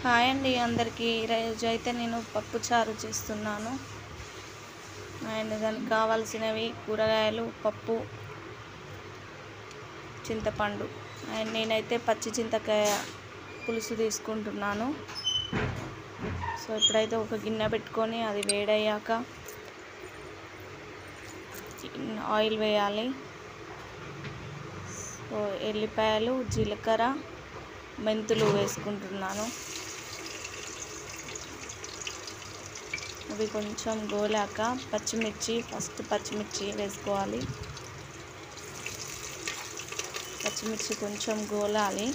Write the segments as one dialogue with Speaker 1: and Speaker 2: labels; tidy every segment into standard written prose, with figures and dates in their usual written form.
Speaker 1: Hi అండి అందరికీ. ఈరోజు అయితే నేను పప్పు చారు చేస్తున్నాను. అండ్ దానికి కావాల్సినవి కూరగాయలు, పప్పు, చింతపండు. అండ్ నేనైతే పచ్చి చింతకాయ పులుసు తీసుకుంటున్నాను. సో ఇప్పుడైతే ఒక గిన్నె పెట్టుకొని అది వేడయ్యాక ఆయిల్ వేయాలి. సో ఎల్లిపాయలు, జీలకర్ర, మెంతులు వేసుకుంటున్నాను. అవి కొంచెం గోలాక ఫస్ట్ పచ్చిమిర్చి వేసుకోవాలి. పచ్చిమిర్చి కొంచెం గోలాలి.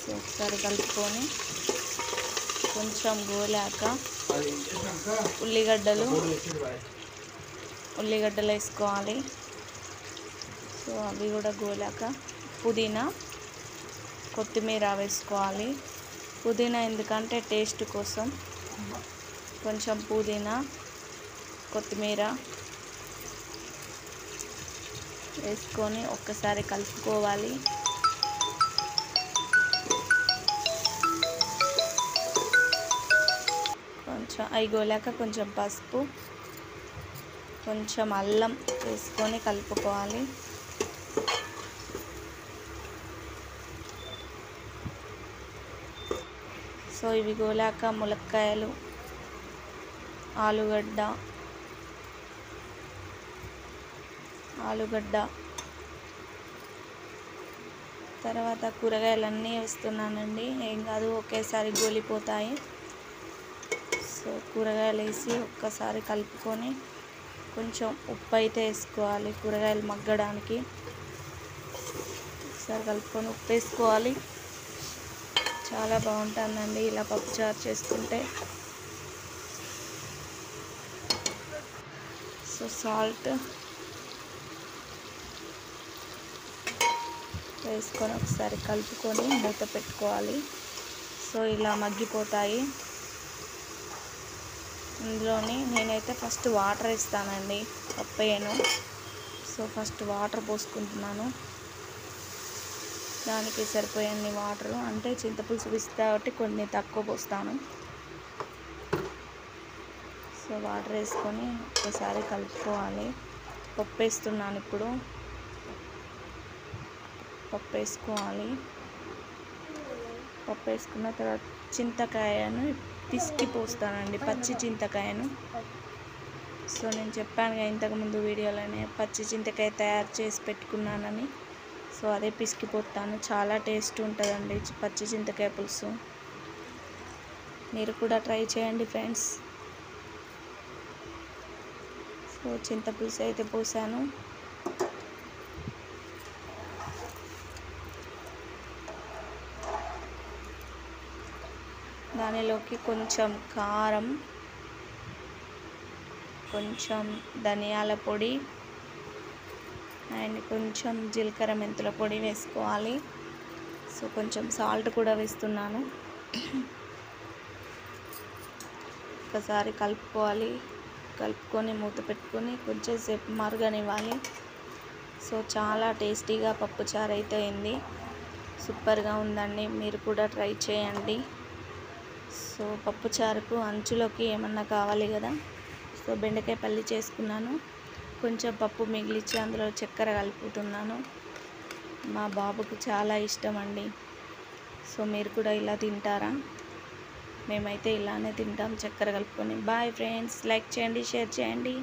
Speaker 1: సో ఒకసారి కలుపుకొని కొంచెం గోలాక ఉల్లిగడ్డలు వేసుకోవాలి. సో అవి కూడా గోలాక పుదీనా, కొత్తిమీర వేసుకోవాలి. పుదీనా ఎందుకంటే టేస్ట్ కోసం కొంచెం పుదీనా, కొత్తిమీర వేసుకొని ఒక్కసారి కలుపుకోవాలి. కొంచెం అవి గోలాక కొంచెం పసుపు, కొంచెం అల్లం వేసుకొని కలుపుకోవాలి. సో ఇవి గోలాక ములక్కాయలు, ఆలుగడ్డ తర్వాత కూరగాయలన్నీ వేస్తున్నానండి. ఏం కాదు, ఒకేసారి గోలిపోతాయి. సో కూరగాయలు వేసి ఒక్కసారి కలుపుకొని కొంచెం ఉప్పు అయితే వేసుకోవాలి కూరగాయలు మగ్గడానికి. ఒకసారి కలుపుకొని ఉప్పు వేసుకోవాలి. చాలా బాగుంటుందండి ఇలా పప్పుచారు చేసుకుంటే. సో సాల్ట్ వేసుకొని ఒకసారి కలుపుకొని మూత పెట్టుకోవాలి. సో ఇలా మగ్గిపోతాయి. ఇందులోని నేనైతే ఫస్ట్ వాటర్ వేస్తానండి, పప్పేయను. సో ఫస్ట్ వాటర్ పోసుకుంటున్నాను. దానికి సరిపోయే వాటరు, అంటే చింతపులుసు వేస్తా కాబట్టి కొన్ని తక్కువ పోస్తాను. సో వాటర్ వేసుకొని ఒకసారి కలుపుకోవాలి. పప్పు వేస్తున్నాను ఇప్పుడు. పప్పు వేసుకోవాలి. పప్పు వేసుకున్న తర్వాత చింతకాయను పిసికి పోస్తానండి, పచ్చి చింతకాయను. సో నేను చెప్పాను కదా ఇంతకుముందు వీడియోలోనే పచ్చి చింతకాయ తయారు చేసి పెట్టుకున్నానని. సో అదే పిసికిపోతాను. చాలా టేస్ట్ ఉంటుందండి పచ్చి చింతకాయ పులుసు. మీరు కూడా ట్రై చేయండి ఫ్రెండ్స్. సో చింతపులుసు అయితే పోసాను. దానిలోకి కొంచెం కారం, కొంచెం ధనియాల పొడి అండ్ కొంచెం జీలకర్ర మెంతుల పొడి వేసుకోవాలి. సో కొంచెం సాల్ట్ కూడా వేస్తున్నాను. ఒకసారి కలుపుకోవాలి. కలుపుకొని మూత పెట్టుకొని కొంచెం సేపు మరగనివ్వాలి. సో చాలా టేస్టీగా పప్పుచారు అయితే అయింది. సూపర్గా ఉందండి, మీరు కూడా ట్రై చేయండి. సో పప్పుచారుకు అంచులోకి ఏమన్నా కావాలి కదా. సో బెండకాయ పల్లి చేసుకున్నాను. కొంచెం పప్పు మిగిలిచ్చి అందులో చక్కెర కలుపుతున్నాను. మా బాబుకు చాలా ఇష్టం అండి. సో మీరు కూడా ఇలా తింటారా? మేమైతే ఇలానే తింటాం, చక్కెర కలుపుకొని. బాయ్ ఫ్రెండ్స్, లైక్ చేయండి, షేర్ చేయండి.